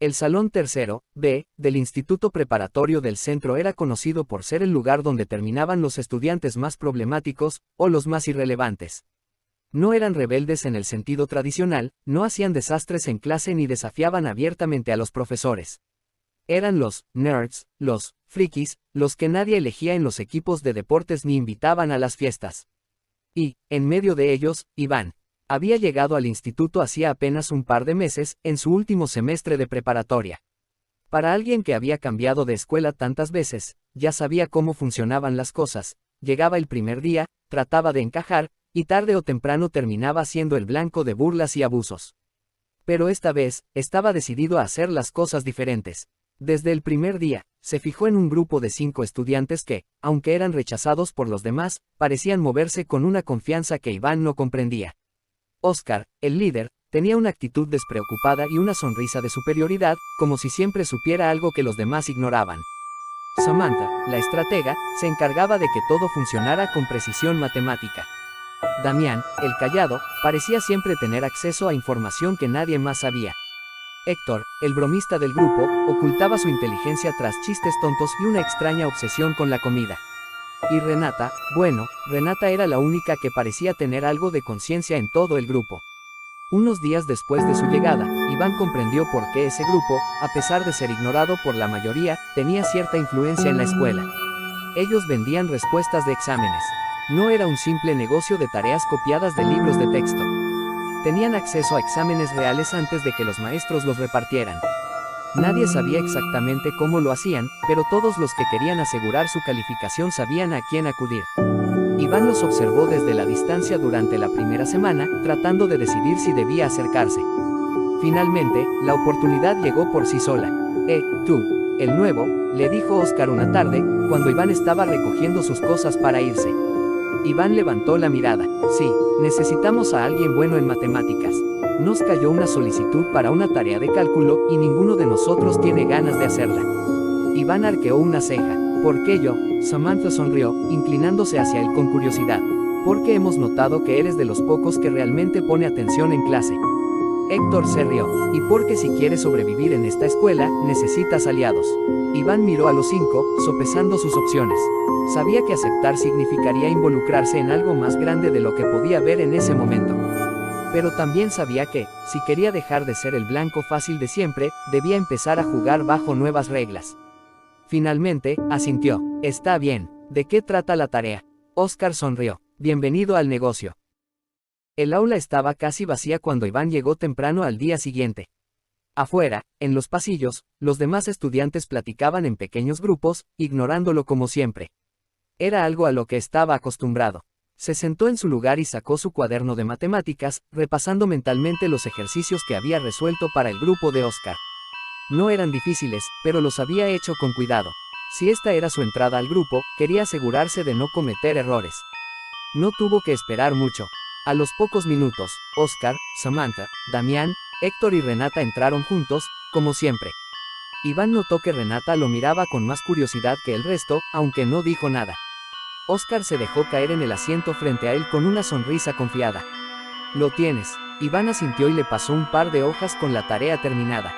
El salón tercero, B, del Instituto Preparatorio del Centro era conocido por ser el lugar donde terminaban los estudiantes más problemáticos, o los más irrelevantes. No eran rebeldes en el sentido tradicional, no hacían desastres en clase ni desafiaban abiertamente a los profesores. Eran los nerds, los frikis, los que nadie elegía en los equipos de deportes ni invitaban a las fiestas. Y, en medio de ellos, Iván. Había llegado al instituto hacía apenas un par de meses, en su último semestre de preparatoria. Para alguien que había cambiado de escuela tantas veces, ya sabía cómo funcionaban las cosas, llegaba el primer día, trataba de encajar, y tarde o temprano terminaba siendo el blanco de burlas y abusos. Pero esta vez, estaba decidido a hacer las cosas diferentes. Desde el primer día, se fijó en un grupo de 5 estudiantes que, aunque eran rechazados por los demás, parecían moverse con una confianza que Iván no comprendía. Oscar, el líder, tenía una actitud despreocupada y una sonrisa de superioridad, como si siempre supiera algo que los demás ignoraban. Samantha, la estratega, se encargaba de que todo funcionara con precisión matemática. Damián, el callado, parecía siempre tener acceso a información que nadie más sabía. Héctor, el bromista del grupo, ocultaba su inteligencia tras chistes tontos y una extraña obsesión con la comida. Y Renata, bueno, Renata era la única que parecía tener algo de conciencia en todo el grupo. Unos días después de su llegada, Iván comprendió por qué ese grupo, a pesar de ser ignorado por la mayoría, tenía cierta influencia en la escuela. Ellos vendían respuestas de exámenes. No era un simple negocio de tareas copiadas de libros de texto. Tenían acceso a exámenes reales antes de que los maestros los repartieran. Nadie sabía exactamente cómo lo hacían, pero todos los que querían asegurar su calificación sabían a quién acudir. Iván los observó desde la distancia durante la primera semana, tratando de decidir si debía acercarse. Finalmente, la oportunidad llegó por sí sola. Tú, el nuevo, le dijo Oscar una tarde, cuando Iván estaba recogiendo sus cosas para irse. Iván levantó la mirada. Sí, necesitamos a alguien bueno en matemáticas. Nos cayó una solicitud para una tarea de cálculo y ninguno de nosotros tiene ganas de hacerla. Iván arqueó una ceja. ¿Por qué yo? Samantha sonrió, inclinándose hacia él con curiosidad. Porque hemos notado que eres de los pocos que realmente pone atención en clase. Héctor se rió. Y porque si quieres sobrevivir en esta escuela, necesitas aliados. Iván miró a los 5, sopesando sus opciones. Sabía que aceptar significaría involucrarse en algo más grande de lo que podía ver en ese momento. Pero también sabía que, si quería dejar de ser el blanco fácil de siempre, debía empezar a jugar bajo nuevas reglas. Finalmente, asintió. Está bien. ¿De qué trata la tarea? Oscar sonrió. Bienvenido al negocio. El aula estaba casi vacía cuando Iván llegó temprano al día siguiente. Afuera, en los pasillos, los demás estudiantes platicaban en pequeños grupos, ignorándolo como siempre. Era algo a lo que estaba acostumbrado. Se sentó en su lugar y sacó su cuaderno de matemáticas, repasando mentalmente los ejercicios que había resuelto para el grupo de Oscar. No eran difíciles, pero los había hecho con cuidado. Si esta era su entrada al grupo, quería asegurarse de no cometer errores. No tuvo que esperar mucho. A los pocos minutos, Oscar, Samantha, Damián, Héctor y Renata entraron juntos, como siempre. Iván notó que Renata lo miraba con más curiosidad que el resto, aunque no dijo nada. Oscar se dejó caer en el asiento frente a él con una sonrisa confiada. Lo tienes. Iván asintió y le pasó un par de hojas con la tarea terminada.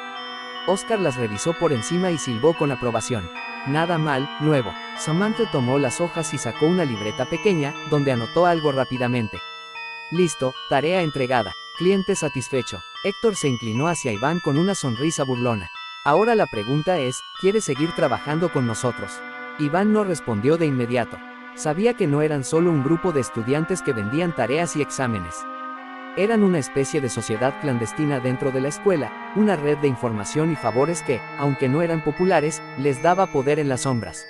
Oscar las revisó por encima y silbó con aprobación. Nada mal, nuevo. Samantha tomó las hojas y sacó una libreta pequeña, donde anotó algo rápidamente. Listo, tarea entregada. Cliente satisfecho. Héctor se inclinó hacia Iván con una sonrisa burlona. Ahora la pregunta es, ¿quieres seguir trabajando con nosotros? Iván no respondió de inmediato. Sabía que no eran solo un grupo de estudiantes que vendían tareas y exámenes. Eran una especie de sociedad clandestina dentro de la escuela, una red de información y favores que, aunque no eran populares, les daba poder en las sombras.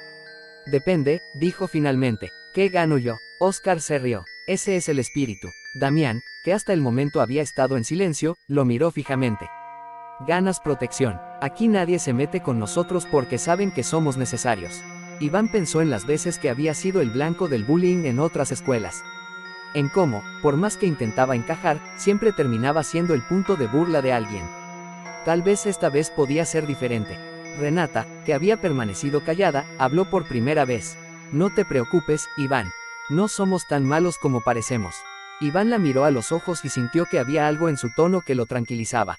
Depende, dijo finalmente. ¿Qué gano yo? Oscar se rió. Ese es el espíritu. Damián, que hasta el momento había estado en silencio, lo miró fijamente. Ganas protección. Aquí nadie se mete con nosotros porque saben que somos necesarios. Iván pensó en las veces que había sido el blanco del bullying en otras escuelas. En cómo, por más que intentaba encajar, siempre terminaba siendo el punto de burla de alguien. Tal vez esta vez podía ser diferente. Renata, que había permanecido callada, habló por primera vez. No te preocupes, Iván. No somos tan malos como parecemos. Iván la miró a los ojos y sintió que había algo en su tono que lo tranquilizaba.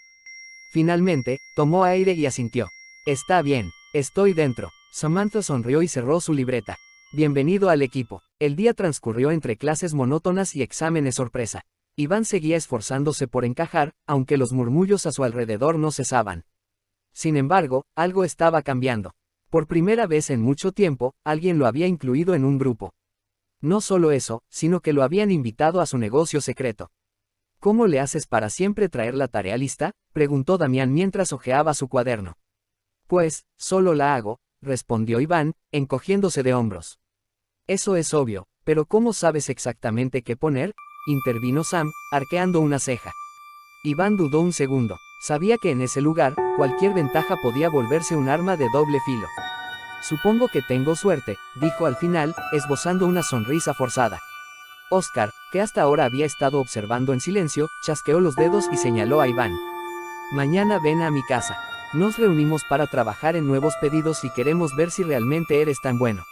Finalmente, tomó aire y asintió. Está bien, estoy dentro. Samantha sonrió y cerró su libreta. Bienvenido al equipo. El día transcurrió entre clases monótonas y exámenes sorpresa. Iván seguía esforzándose por encajar, aunque los murmullos a su alrededor no cesaban. Sin embargo, algo estaba cambiando. Por primera vez en mucho tiempo, alguien lo había incluido en un grupo. No solo eso, sino que lo habían invitado a su negocio secreto. ¿Cómo le haces para siempre traer la tarea lista?, preguntó Damián mientras hojeaba su cuaderno. Pues, solo la hago, respondió Iván, encogiéndose de hombros. Eso es obvio, pero ¿cómo sabes exactamente qué poner?, intervino Sam, arqueando una ceja. Iván dudó un segundo. Sabía que en ese lugar, cualquier ventaja podía volverse un arma de doble filo. Supongo que tengo suerte, dijo al final, esbozando una sonrisa forzada. Oscar, que hasta ahora había estado observando en silencio, chasqueó los dedos y señaló a Iván. Mañana ven a mi casa. Nos reunimos para trabajar en nuevos pedidos y queremos ver si realmente eres tan bueno.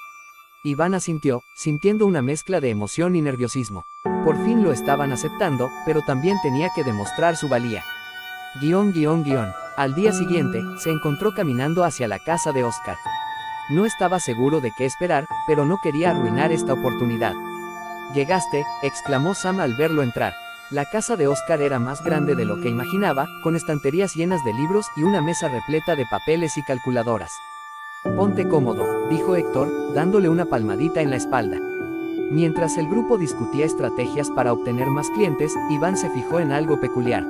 Iván asintió, sintiendo una mezcla de emoción y nerviosismo. Por fin lo estaban aceptando, pero también tenía que demostrar su valía. Al día siguiente, se encontró caminando hacia la casa de Oscar. No estaba seguro de qué esperar, pero no quería arruinar esta oportunidad. «Llegaste», exclamó Sam al verlo entrar. La casa de Oscar era más grande de lo que imaginaba, con estanterías llenas de libros y una mesa repleta de papeles y calculadoras. «Ponte cómodo», dijo Héctor, dándole una palmadita en la espalda. Mientras el grupo discutía estrategias para obtener más clientes, Iván se fijó en algo peculiar.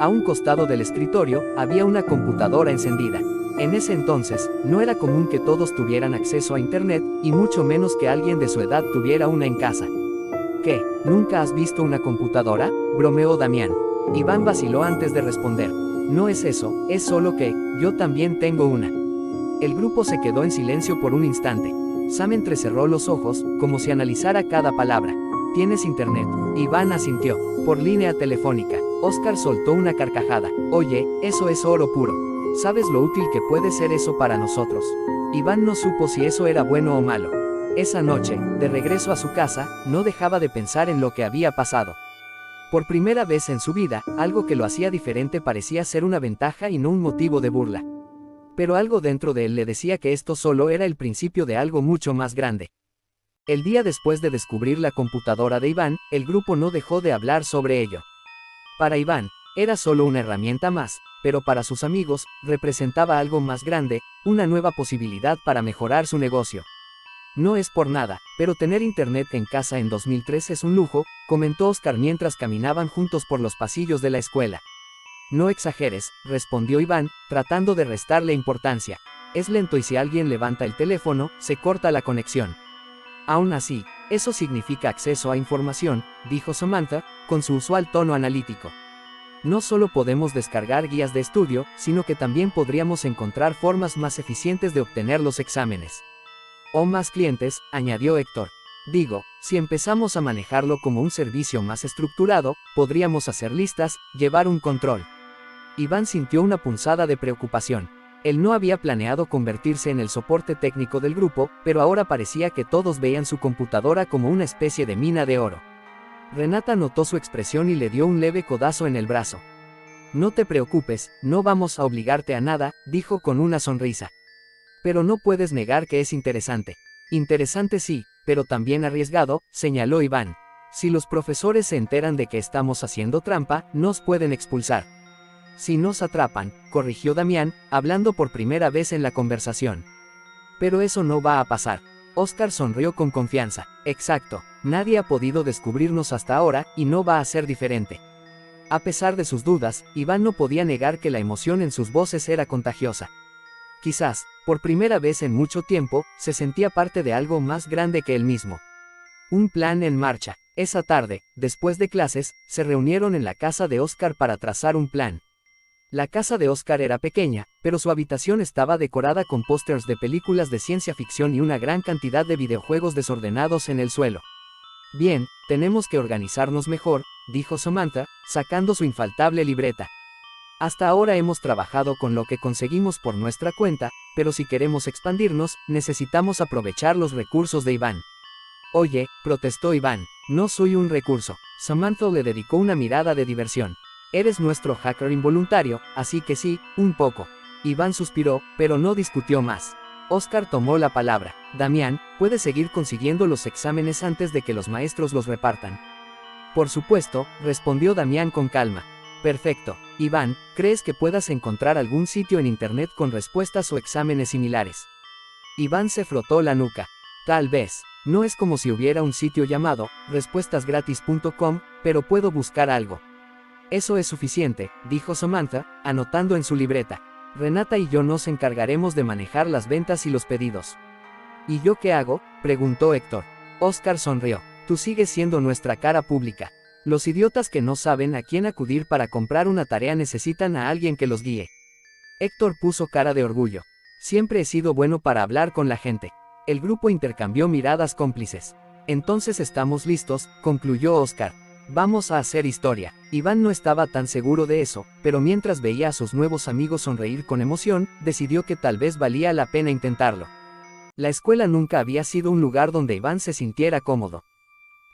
A un costado del escritorio, había una computadora encendida. En ese entonces, no era común que todos tuvieran acceso a Internet, y mucho menos que alguien de su edad tuviera una en casa. ¿Qué? ¿Nunca has visto una computadora?, bromeó Damián. Iván vaciló antes de responder. No es eso, es solo que, yo también tengo una. El grupo se quedó en silencio por un instante. Sam entrecerró los ojos, como si analizara cada palabra. ¿Tienes internet? Iván asintió. Por línea telefónica. Oscar soltó una carcajada. Oye, eso es oro puro. ¿Sabes lo útil que puede ser eso para nosotros? Iván no supo si eso era bueno o malo. Esa noche, de regreso a su casa, no dejaba de pensar en lo que había pasado. Por primera vez en su vida, algo que lo hacía diferente parecía ser una ventaja y no un motivo de burla. Pero algo dentro de él le decía que esto solo era el principio de algo mucho más grande. El día después de descubrir la computadora de Iván, el grupo no dejó de hablar sobre ello. Para Iván, era solo una herramienta más, pero para sus amigos, representaba algo más grande, una nueva posibilidad para mejorar su negocio. No es por nada, pero tener internet en casa en 2003 es un lujo, comentó Oscar mientras caminaban juntos por los pasillos de la escuela. No exageres, respondió Iván, tratando de restarle importancia. Es lento y si alguien levanta el teléfono, se corta la conexión. Aún así, eso significa acceso a información, dijo Samantha, con su usual tono analítico. No solo podemos descargar guías de estudio, sino que también podríamos encontrar formas más eficientes de obtener los exámenes. O más clientes, añadió Héctor. Digo, si empezamos a manejarlo como un servicio más estructurado, podríamos hacer listas, llevar un control. Iván sintió una punzada de preocupación. Él no había planeado convertirse en el soporte técnico del grupo, pero ahora parecía que todos veían su computadora como una especie de mina de oro. Renata notó su expresión y le dio un leve codazo en el brazo. No te preocupes, no vamos a obligarte a nada, dijo con una sonrisa. Pero no puedes negar que es interesante. Interesante sí, pero también arriesgado, señaló Iván. Si los profesores se enteran de que estamos haciendo trampa, nos pueden expulsar. Si nos atrapan, corrigió Damián, hablando por primera vez en la conversación. Pero eso no va a pasar. Oscar sonrió con confianza. Exacto, nadie ha podido descubrirnos hasta ahora, y no va a ser diferente. A pesar de sus dudas, Iván no podía negar que la emoción en sus voces era contagiosa. Quizás, por primera vez en mucho tiempo, se sentía parte de algo más grande que él mismo. Un plan en marcha. Esa tarde, después de clases, se reunieron en la casa de Oscar para trazar un plan. La casa de Oscar era pequeña, pero su habitación estaba decorada con pósters de películas de ciencia ficción y una gran cantidad de videojuegos desordenados en el suelo. Bien, tenemos que organizarnos mejor, dijo Samantha, sacando su infaltable libreta. Hasta ahora hemos trabajado con lo que conseguimos por nuestra cuenta, pero si queremos expandirnos, necesitamos aprovechar los recursos de Iván. Oye, protestó Iván, no soy un recurso. Samantha le dedicó una mirada de diversión. Eres nuestro hacker involuntario, así que sí, un poco. Iván suspiró, pero no discutió más. Oscar tomó la palabra. Damián, puedes seguir consiguiendo los exámenes antes de que los maestros los repartan. Por supuesto, respondió Damián con calma. Perfecto. Iván, ¿crees que puedas encontrar algún sitio en internet con respuestas o exámenes similares? Iván se frotó la nuca. Tal vez. No es como si hubiera un sitio llamado respuestasgratis.com, pero puedo buscar algo. Eso es suficiente, dijo Samantha, anotando en su libreta. Renata y yo nos encargaremos de manejar las ventas y los pedidos. ¿Y yo qué hago?, preguntó Héctor. Oscar sonrió. Tú sigues siendo nuestra cara pública. Los idiotas que no saben a quién acudir para comprar una tarea necesitan a alguien que los guíe. Héctor puso cara de orgullo. Siempre he sido bueno para hablar con la gente. El grupo intercambió miradas cómplices. Entonces estamos listos, concluyó Oscar. Vamos a hacer historia. Iván no estaba tan seguro de eso, pero mientras veía a sus nuevos amigos sonreír con emoción, decidió que tal vez valía la pena intentarlo. La escuela nunca había sido un lugar donde Iván se sintiera cómodo.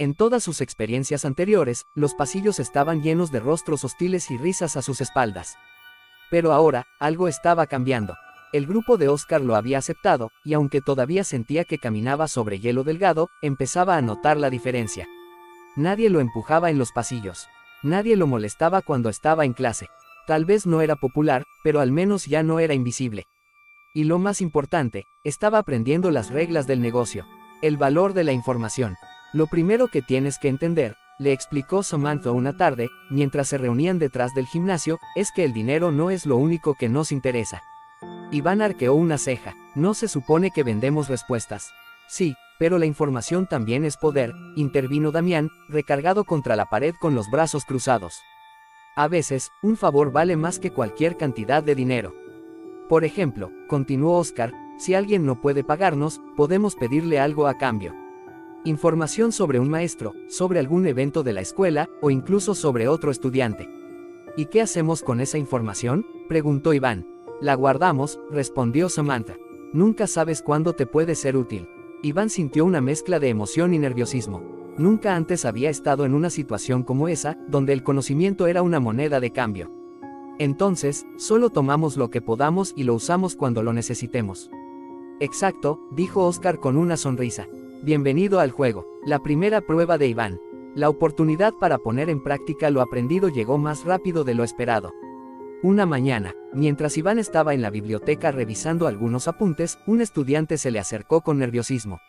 En todas sus experiencias anteriores, los pasillos estaban llenos de rostros hostiles y risas a sus espaldas. Pero ahora, algo estaba cambiando. El grupo de Oscar lo había aceptado, y aunque todavía sentía que caminaba sobre hielo delgado, empezaba a notar la diferencia. Nadie lo empujaba en los pasillos. Nadie lo molestaba cuando estaba en clase. Tal vez no era popular, pero al menos ya no era invisible. Y lo más importante, estaba aprendiendo las reglas del negocio. El valor de la información. Lo primero que tienes que entender, le explicó Samantha una tarde, mientras se reunían detrás del gimnasio, es que el dinero no es lo único que nos interesa. Iván arqueó una ceja. No se supone que vendemos respuestas. Sí, pero la información también es poder, intervino Damián, recargado contra la pared con los brazos cruzados. A veces, un favor vale más que cualquier cantidad de dinero. Por ejemplo, continuó Oscar, si alguien no puede pagarnos, podemos pedirle algo a cambio. Información sobre un maestro, sobre algún evento de la escuela, o incluso sobre otro estudiante. ¿Y qué hacemos con esa información?, preguntó Iván. La guardamos, respondió Samantha. Nunca sabes cuándo te puede ser útil. Iván sintió una mezcla de emoción y nerviosismo. Nunca antes había estado en una situación como esa, donde el conocimiento era una moneda de cambio. Entonces, solo tomamos lo que podamos y lo usamos cuando lo necesitemos. Exacto, dijo Oscar con una sonrisa. Bienvenido al juego. La primera prueba de Iván. La oportunidad para poner en práctica lo aprendido llegó más rápido de lo esperado. Una mañana, mientras Iván estaba en la biblioteca revisando algunos apuntes, un estudiante se le acercó con nerviosismo.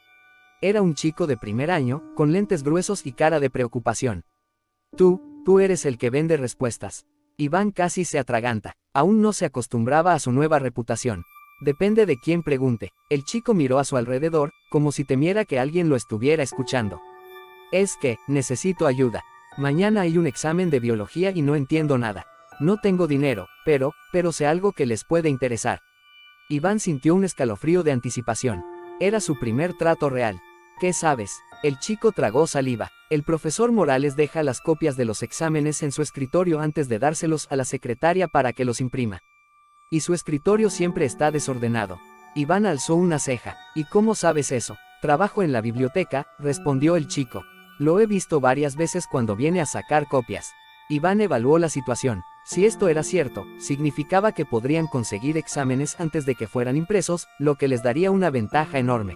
Era un chico de primer año, con lentes gruesos y cara de preocupación. Tú eres el que vende respuestas. Iván casi se atraganta. Aún no se acostumbraba a su nueva reputación. Depende de quién pregunte. El chico miró a su alrededor, como si temiera que alguien lo estuviera escuchando. Es que, necesito ayuda. Mañana hay un examen de biología y no entiendo nada. No tengo dinero, pero sé algo que les puede interesar. Iván sintió un escalofrío de anticipación. Era su primer trato real. ¿Qué sabes? El chico tragó saliva. El profesor Morales deja las copias de los exámenes en su escritorio antes de dárselos a la secretaria para que los imprima. Y su escritorio siempre está desordenado. Iván alzó una ceja. ¿Y cómo sabes eso? Trabajo en la biblioteca, respondió el chico. Lo he visto varias veces cuando viene a sacar copias. Iván evaluó la situación. Si esto era cierto, significaba que podrían conseguir exámenes antes de que fueran impresos, lo que les daría una ventaja enorme.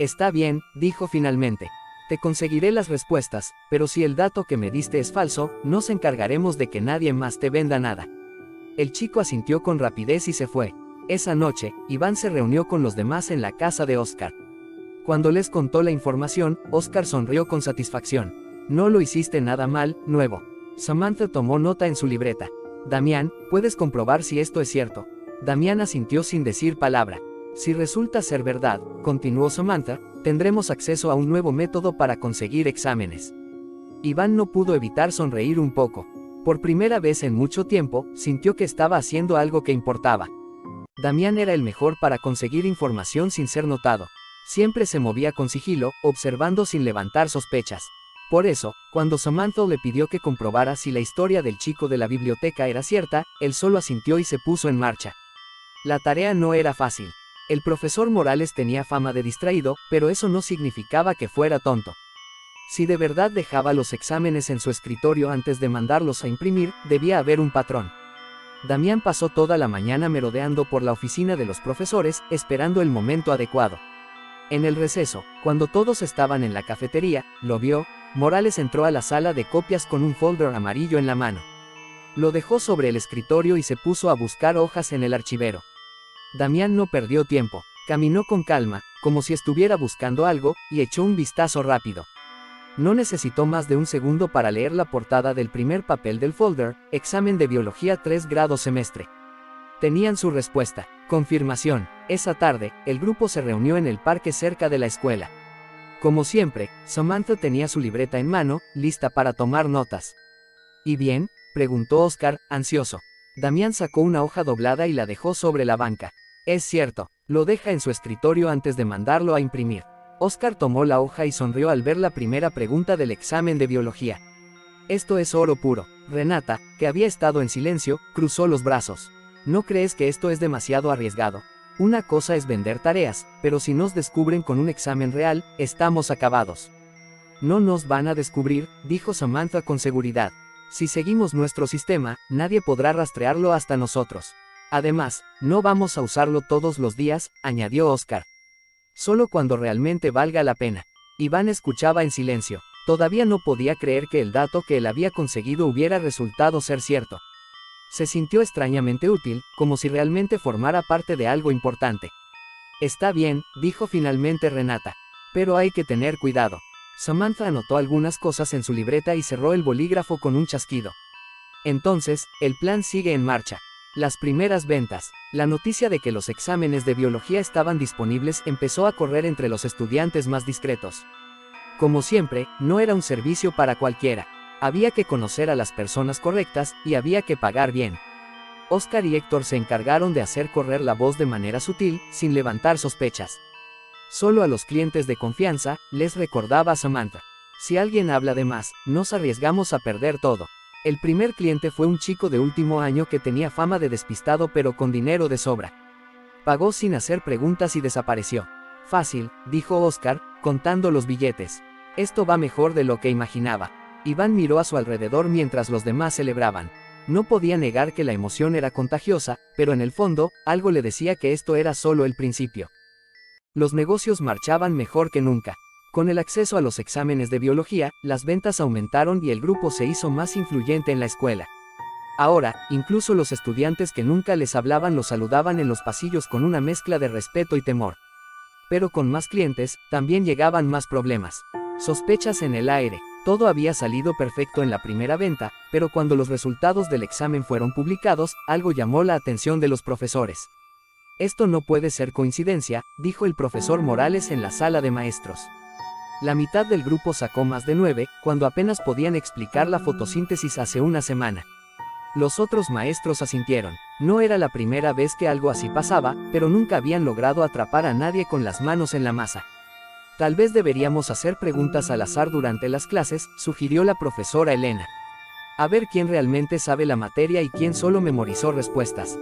Está bien, dijo finalmente. Te conseguiré las respuestas, pero si el dato que me diste es falso, nos encargaremos de que nadie más te venda nada. El chico asintió con rapidez y se fue. Esa noche, Iván se reunió con los demás en la casa de Oscar. Cuando les contó la información, Oscar sonrió con satisfacción. No lo hiciste nada mal, nuevo. Samantha tomó nota en su libreta. Damián, ¿puedes comprobar si esto es cierto? Damián asintió sin decir palabra. Si resulta ser verdad, continuó Samantha, tendremos acceso a un nuevo método para conseguir exámenes. Iván no pudo evitar sonreír un poco. Por primera vez en mucho tiempo, sintió que estaba haciendo algo que importaba. Damián era el mejor para conseguir información sin ser notado. Siempre se movía con sigilo, observando sin levantar sospechas. Por eso, cuando Samantha le pidió que comprobara si la historia del chico de la biblioteca era cierta, él solo asintió y se puso en marcha. La tarea no era fácil. El profesor Morales tenía fama de distraído, pero eso no significaba que fuera tonto. Si de verdad dejaba los exámenes en su escritorio antes de mandarlos a imprimir, debía haber un patrón. Damián pasó toda la mañana merodeando por la oficina de los profesores, esperando el momento adecuado. En el receso, cuando todos estaban en la cafetería, lo vio. Morales entró a la sala de copias con un folder amarillo en la mano. Lo dejó sobre el escritorio y se puso a buscar hojas en el archivero. Damián no perdió tiempo, caminó con calma, como si estuviera buscando algo, y echó un vistazo rápido. No necesitó más de un segundo para leer la portada del primer papel del folder: examen de biología 3 grados semestre. Tenían su respuesta: confirmación. Esa tarde, el grupo se reunió en el parque cerca de la escuela. Como siempre, Samantha tenía su libreta en mano, lista para tomar notas. ¿Y bien?, preguntó Oscar, ansioso. Damián sacó una hoja doblada y la dejó sobre la banca. Es cierto, lo deja en su escritorio antes de mandarlo a imprimir. Oscar tomó la hoja y sonrió al ver la primera pregunta del examen de biología. Esto es oro puro. Renata, que había estado en silencio, cruzó los brazos. ¿No crees que esto es demasiado arriesgado? Una cosa es vender tareas, pero si nos descubren con un examen real, estamos acabados. No nos van a descubrir, dijo Samantha con seguridad. Si seguimos nuestro sistema, nadie podrá rastrearlo hasta nosotros. Además, no vamos a usarlo todos los días, añadió Oscar. Solo cuando realmente valga la pena. Iván escuchaba en silencio. Todavía no podía creer que el dato que él había conseguido hubiera resultado ser cierto. Se sintió extrañamente útil, como si realmente formara parte de algo importante. Está bien, dijo finalmente Renata. Pero hay que tener cuidado. Samantha anotó algunas cosas en su libreta y cerró el bolígrafo con un chasquido. Entonces, el plan sigue en marcha. Las primeras ventas. La noticia de que los exámenes de biología estaban disponibles empezó a correr entre los estudiantes más discretos. Como siempre, no era un servicio para cualquiera. Había que conocer a las personas correctas, y había que pagar bien. Oscar y Héctor se encargaron de hacer correr la voz de manera sutil, sin levantar sospechas. Solo a los clientes de confianza, les recordaba a Samantha. Si alguien habla de más, nos arriesgamos a perder todo. El primer cliente fue un chico de último año que tenía fama de despistado pero con dinero de sobra. Pagó sin hacer preguntas y desapareció. Fácil, dijo Oscar, contando los billetes. Esto va mejor de lo que imaginaba. Iván miró a su alrededor mientras los demás celebraban. No podía negar que la emoción era contagiosa, pero en el fondo, algo le decía que esto era solo el principio. Los negocios marchaban mejor que nunca. Con el acceso a los exámenes de biología, las ventas aumentaron y el grupo se hizo más influyente en la escuela. Ahora, incluso los estudiantes que nunca les hablaban los saludaban en los pasillos con una mezcla de respeto y temor. Pero con más clientes, también llegaban más problemas. Sospechas en el aire. Todo había salido perfecto en la primera venta, pero cuando los resultados del examen fueron publicados, algo llamó la atención de los profesores. Esto no puede ser coincidencia, dijo el profesor Morales en la sala de maestros. La mitad del grupo sacó más de 9, cuando apenas podían explicar la fotosíntesis hace una semana. Los otros maestros asintieron. No era la primera vez que algo así pasaba, pero nunca habían logrado atrapar a nadie con las manos en la masa. Tal vez deberíamos hacer preguntas al azar durante las clases, sugirió la profesora Elena. A ver quién realmente sabe la materia y quién solo memorizó respuestas.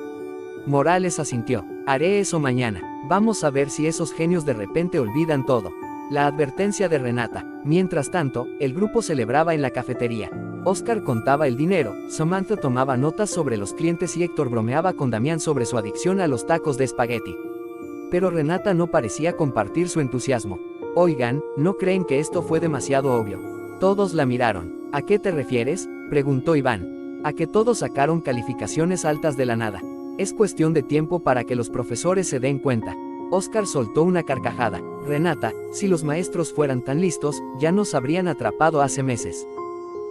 Morales asintió. Haré eso mañana. Vamos a ver si esos genios de repente olvidan todo. La advertencia de Renata. Mientras tanto, el grupo celebraba en la cafetería. Oscar contaba el dinero, Samantha tomaba notas sobre los clientes y Héctor bromeaba con Damián sobre su adicción a los tacos de espagueti. Pero Renata no parecía compartir su entusiasmo. Oigan, ¿no creen que esto fue demasiado obvio? Todos la miraron. ¿A qué te refieres?, preguntó Iván. A que todos sacaron calificaciones altas de la nada. Es cuestión de tiempo para que los profesores se den cuenta. Oscar soltó una carcajada. Renata, si los maestros fueran tan listos, ya nos habrían atrapado hace meses.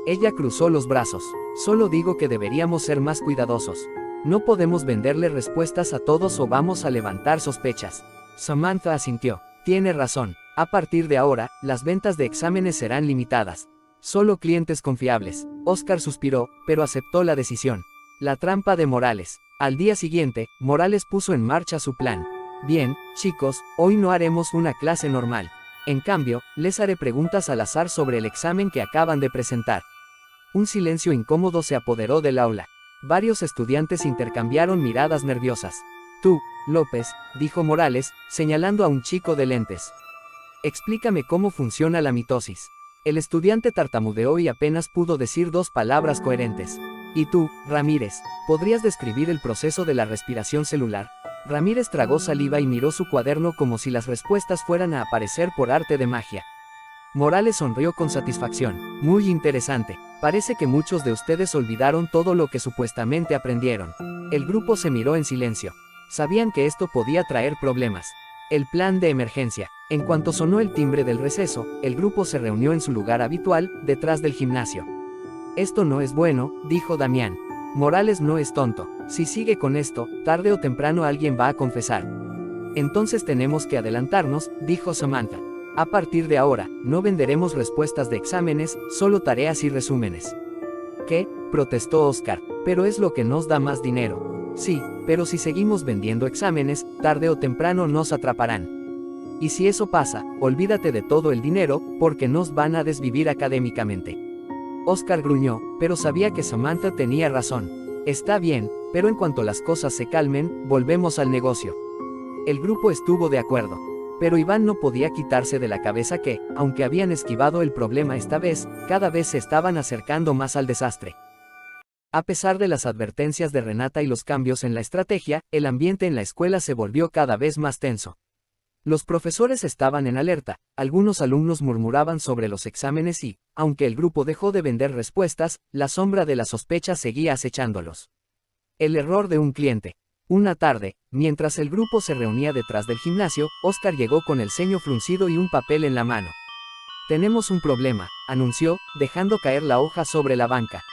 Ella cruzó los brazos. Solo digo que deberíamos ser más cuidadosos. No podemos venderle respuestas a todos o vamos a levantar sospechas. Samantha asintió. Tiene razón. A partir de ahora, las ventas de exámenes serán limitadas. Solo clientes confiables. Oscar suspiró, pero aceptó la decisión. La trampa de Morales. Al día siguiente, Morales puso en marcha su plan. Bien, chicos, hoy no haremos una clase normal. En cambio, les haré preguntas al azar sobre el examen que acaban de presentar. Un silencio incómodo se apoderó del aula. Varios estudiantes intercambiaron miradas nerviosas. Tú, López, dijo Morales, señalando a un chico de lentes. Explícame cómo funciona la mitosis. El estudiante tartamudeó y apenas pudo decir 2 palabras coherentes. ¿Y tú, Ramírez, podrías describir el proceso de la respiración celular? Ramírez tragó saliva y miró su cuaderno como si las respuestas fueran a aparecer por arte de magia. Morales sonrió con satisfacción. Muy interesante. Parece que muchos de ustedes olvidaron todo lo que supuestamente aprendieron. El grupo se miró en silencio. Sabían que esto podía traer problemas. El plan de emergencia. En cuanto sonó el timbre del receso, el grupo se reunió en su lugar habitual, detrás del gimnasio. Esto no es bueno, dijo Damián. Morales no es tonto. Si sigue con esto, tarde o temprano alguien va a confesar. Entonces tenemos que adelantarnos, dijo Samantha. A partir de ahora, no venderemos respuestas de exámenes, solo tareas y resúmenes. ¿Qué? Protestó Oscar. Pero es lo que nos da más dinero. Sí, pero si seguimos vendiendo exámenes, tarde o temprano nos atraparán. Y si eso pasa, olvídate de todo el dinero, porque nos van a desvivir académicamente. Oscar gruñó, pero sabía que Samantha tenía razón. Está bien, pero en cuanto las cosas se calmen, volvemos al negocio. El grupo estuvo de acuerdo. Pero Iván no podía quitarse de la cabeza que, aunque habían esquivado el problema esta vez, cada vez se estaban acercando más al desastre. A pesar de las advertencias de Renata y los cambios en la estrategia, el ambiente en la escuela se volvió cada vez más tenso. Los profesores estaban en alerta, algunos alumnos murmuraban sobre los exámenes y, aunque el grupo dejó de vender respuestas, la sombra de la sospecha seguía acechándolos. El error de un cliente. Una tarde, mientras el grupo se reunía detrás del gimnasio, Oscar llegó con el ceño fruncido y un papel en la mano. Tenemos un problema, anunció, dejando caer la hoja sobre la banca.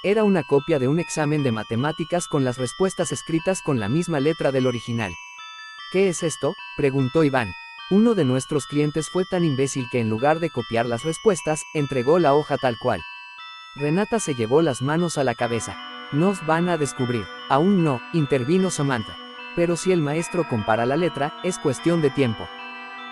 Era una copia de un examen de matemáticas con las respuestas escritas con la misma letra del original. ¿Qué es esto?, preguntó Iván. Uno de nuestros clientes fue tan imbécil que en lugar de copiar las respuestas, entregó la hoja tal cual. Renata se llevó las manos a la cabeza. Nos van a descubrir. Aún no, intervino Samantha. Pero si el maestro compara la letra, es cuestión de tiempo.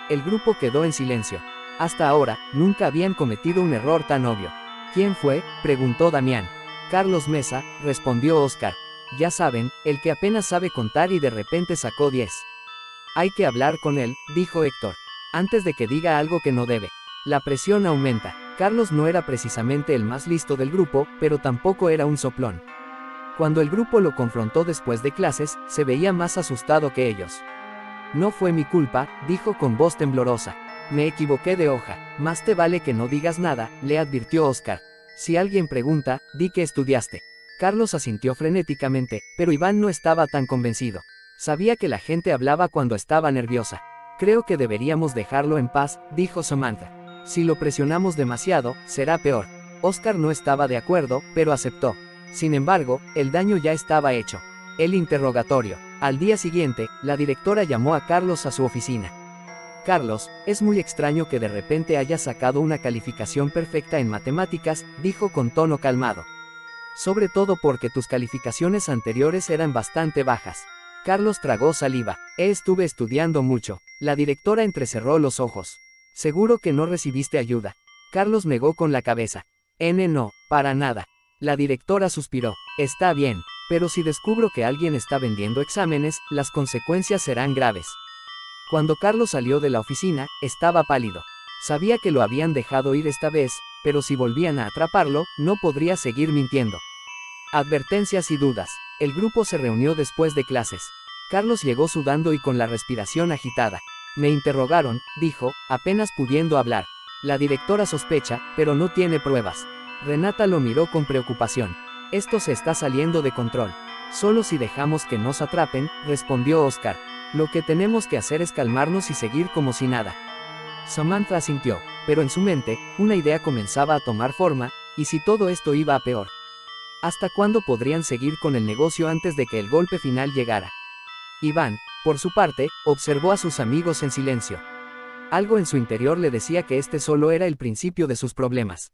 El grupo quedó en silencio. Hasta ahora, nunca habían cometido un error tan obvio. ¿Quién fue?, preguntó Damián. Carlos Mesa, respondió Oscar. Ya saben, el que apenas sabe contar y de repente sacó 10. Hay que hablar con él, dijo Héctor. Antes de que diga algo que no debe. La presión aumenta. Carlos no era precisamente el más listo del grupo, pero tampoco era un soplón. Cuando el grupo lo confrontó después de clases, se veía más asustado que ellos. No fue mi culpa, dijo con voz temblorosa. Me equivoqué de hoja. Más te vale que no digas nada, le advirtió Oscar. Si alguien pregunta, di que estudiaste. Carlos asintió frenéticamente, pero Iván no estaba tan convencido. Sabía que la gente hablaba cuando estaba nerviosa. Creo que deberíamos dejarlo en paz, dijo Samantha. Si lo presionamos demasiado, será peor. Oscar no estaba de acuerdo, pero aceptó. Sin embargo, el daño ya estaba hecho. El interrogatorio. Al día siguiente, la directora llamó a Carlos a su oficina. Carlos, es muy extraño que de repente hayas sacado una calificación perfecta en matemáticas, dijo con tono calmado. Sobre todo porque tus calificaciones anteriores eran bastante bajas. Carlos tragó saliva. Estuve estudiando mucho. La directora entrecerró los ojos. Seguro que no recibiste ayuda. Carlos negó con la cabeza. No, para nada. La directora suspiró. Está bien, pero si descubro que alguien está vendiendo exámenes, las consecuencias serán graves. Cuando Carlos salió de la oficina, estaba pálido. Sabía que lo habían dejado ir esta vez, pero si volvían a atraparlo, no podría seguir mintiendo. Advertencias y dudas. El grupo se reunió después de clases. Carlos llegó sudando y con la respiración agitada. Me interrogaron, dijo, apenas pudiendo hablar. La directora sospecha, pero no tiene pruebas. Renata lo miró con preocupación. Esto se está saliendo de control. Solo si dejamos que nos atrapen, respondió Oscar. Lo que tenemos que hacer es calmarnos y seguir como si nada. Samantha asintió, pero en su mente, una idea comenzaba a tomar forma, ¿y si todo esto iba a peor? ¿Hasta cuándo podrían seguir con el negocio antes de que el golpe final llegara? Iván, por su parte, observó a sus amigos en silencio. Algo en su interior le decía que este solo era el principio de sus problemas.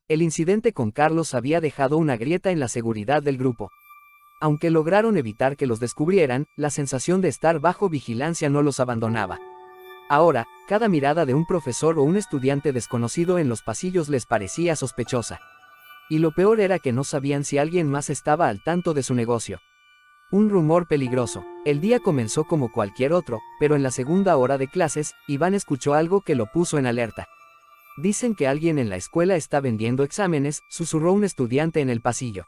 El incidente con Carlos había dejado una grieta en la seguridad del grupo. Aunque lograron evitar que los descubrieran, la sensación de estar bajo vigilancia no los abandonaba. Ahora, cada mirada de un profesor o un estudiante desconocido en los pasillos les parecía sospechosa. Y lo peor era que no sabían si alguien más estaba al tanto de su negocio. Un rumor peligroso. El día comenzó como cualquier otro, pero en la segunda hora de clases, Iván escuchó algo que lo puso en alerta. Dicen que alguien en la escuela está vendiendo exámenes, susurró un estudiante en el pasillo.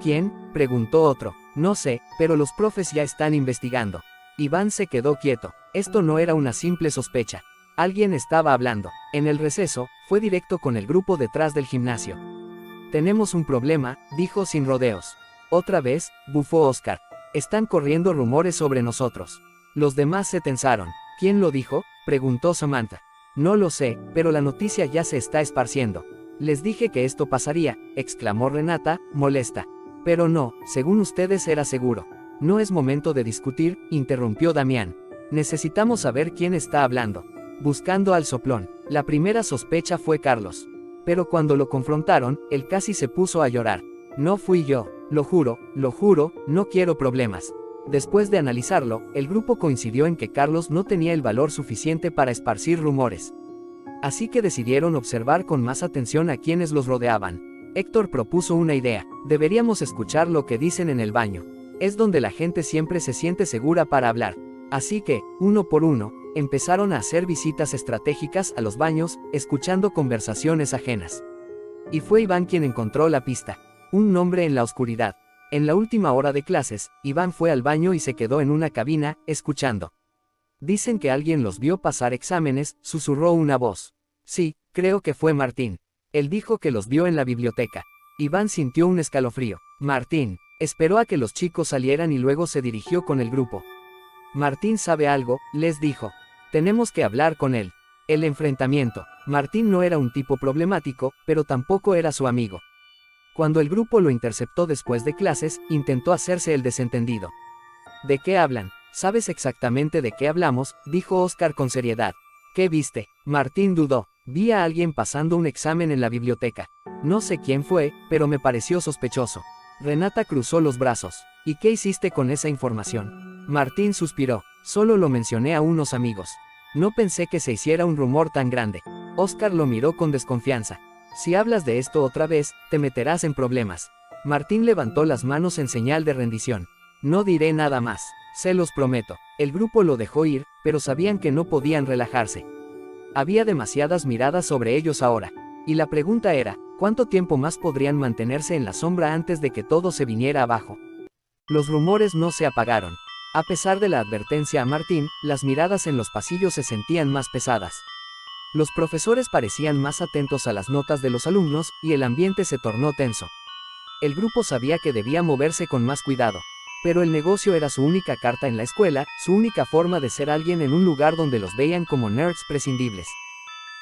¿Quién?, preguntó otro. No sé, pero los profes ya están investigando. Iván se quedó quieto. Esto no era una simple sospecha. Alguien estaba hablando. En el receso, fue directo con el grupo detrás del gimnasio. Tenemos un problema, dijo sin rodeos. Otra vez, bufó Oscar. Están corriendo rumores sobre nosotros. Los demás se tensaron. ¿Quién lo dijo?, preguntó Samantha. No lo sé, pero la noticia ya se está esparciendo. Les dije que esto pasaría, exclamó Renata, molesta. Pero no, según ustedes era seguro. No es momento de discutir, interrumpió Damián. Necesitamos saber quién está hablando. Buscando al soplón. La primera sospecha fue Carlos. Pero cuando lo confrontaron, él casi se puso a llorar. No fui yo, lo juro, no quiero problemas. Después de analizarlo, el grupo coincidió en que Carlos no tenía el valor suficiente para esparcir rumores. Así que decidieron observar con más atención a quienes los rodeaban. Héctor propuso una idea: deberíamos escuchar lo que dicen en el baño. Es donde la gente siempre se siente segura para hablar. Así que, uno por uno, empezaron a hacer visitas estratégicas a los baños, escuchando conversaciones ajenas. Y fue Iván quien encontró la pista. Un nombre en la oscuridad. En la última hora de clases, Iván fue al baño y se quedó en una cabina, escuchando. Dicen que alguien los vio pasar exámenes, susurró una voz. Sí, creo que fue Martín. Él dijo que los vio en la biblioteca. Iván sintió un escalofrío. Martín. Esperó a que los chicos salieran y luego se dirigió con el grupo. Martín sabe algo, les dijo. Tenemos que hablar con él. El enfrentamiento. Martín no era un tipo problemático, pero tampoco era su amigo. Cuando el grupo lo interceptó después de clases, intentó hacerse el desentendido. ¿De qué hablan? ¿Sabes exactamente de qué hablamos?, dijo Oscar con seriedad. ¿Qué viste? Martín dudó. Vi a alguien pasando un examen en la biblioteca. No sé quién fue, pero me pareció sospechoso. Renata cruzó los brazos. ¿Y qué hiciste con esa información? Martín suspiró. Solo lo mencioné a unos amigos. No pensé que se hiciera un rumor tan grande. Oscar lo miró con desconfianza. Si hablas de esto otra vez, te meterás en problemas. Martín levantó las manos en señal de rendición. No diré nada más, se los prometo. El grupo lo dejó ir, pero sabían que no podían relajarse. Había demasiadas miradas sobre ellos ahora. Y la pregunta era, ¿cuánto tiempo más podrían mantenerse en la sombra antes de que todo se viniera abajo? Los rumores no se apagaron. A pesar de la advertencia a Martín, las miradas en los pasillos se sentían más pesadas. Los profesores parecían más atentos a las notas de los alumnos, y el ambiente se tornó tenso. El grupo sabía que debía moverse con más cuidado. Pero el negocio era su única carta en la escuela, su única forma de ser alguien en un lugar donde los veían como nerds prescindibles.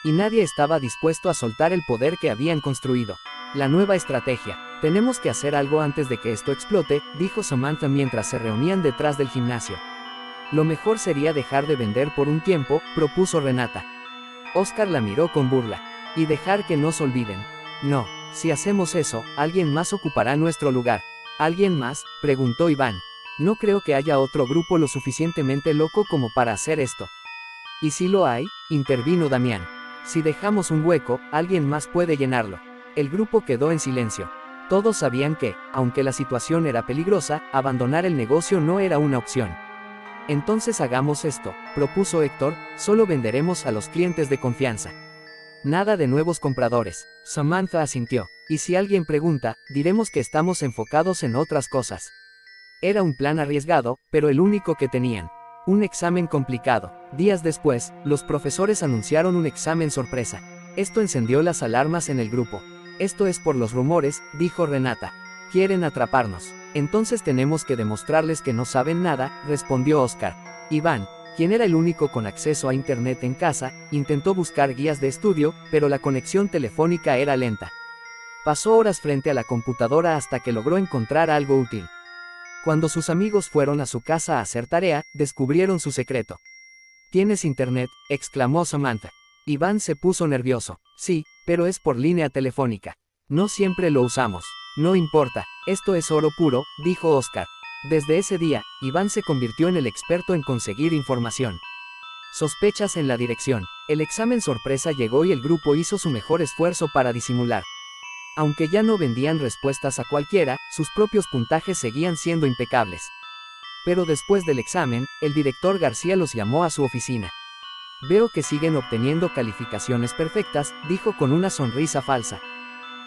Y nadie estaba dispuesto a soltar el poder que habían construido. La nueva estrategia. Tenemos que hacer algo antes de que esto explote, dijo Samantha mientras se reunían detrás del gimnasio. Lo mejor sería dejar de vender por un tiempo, propuso Renata. Oscar la miró con burla. Y dejar que nos olviden. No, si hacemos eso, alguien más ocupará nuestro lugar. ¿Alguien más?, preguntó Iván. No creo que haya otro grupo lo suficientemente loco como para hacer esto. ¿Y si lo hay?, intervino Damián. Si dejamos un hueco, alguien más puede llenarlo. El grupo quedó en silencio. Todos sabían que, aunque la situación era peligrosa, abandonar el negocio no era una opción. Entonces hagamos esto, propuso Héctor, solo venderemos a los clientes de confianza. Nada de nuevos compradores. Samantha asintió. Y si alguien pregunta, diremos que estamos enfocados en otras cosas. Era un plan arriesgado, pero el único que tenían. Un examen complicado. Días después, los profesores anunciaron un examen sorpresa. Esto encendió las alarmas en el grupo. Esto es por los rumores, dijo Renata. Quieren atraparnos. Entonces tenemos que demostrarles que no saben nada, respondió Oscar. Iván, quien era el único con acceso a internet en casa, intentó buscar guías de estudio, pero la conexión telefónica era lenta. Pasó horas frente a la computadora hasta que logró encontrar algo útil. Cuando sus amigos fueron a su casa a hacer tarea, descubrieron su secreto. ¿Tienes internet?, exclamó Samantha. Iván se puso nervioso. Sí, pero es por línea telefónica. No siempre lo usamos. No importa, esto es oro puro, dijo Oscar. Desde ese día, Iván se convirtió en el experto en conseguir información. Sospechas en la dirección. El examen sorpresa llegó y el grupo hizo su mejor esfuerzo para disimular. Aunque ya no vendían respuestas a cualquiera, sus propios puntajes seguían siendo impecables. Pero después del examen, el director García los llamó a su oficina. Veo que siguen obteniendo calificaciones perfectas, dijo con una sonrisa falsa.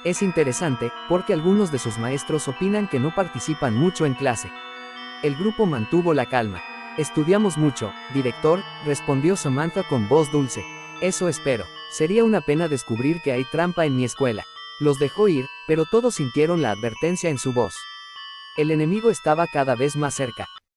Es interesante, porque algunos de sus maestros opinan que no participan mucho en clase. El grupo mantuvo la calma. Estudiamos mucho, director, respondió Samantha con voz dulce. Eso espero. Sería una pena descubrir que hay trampa en mi escuela. Los dejó ir, pero todos sintieron la advertencia en su voz. El enemigo estaba cada vez más cerca.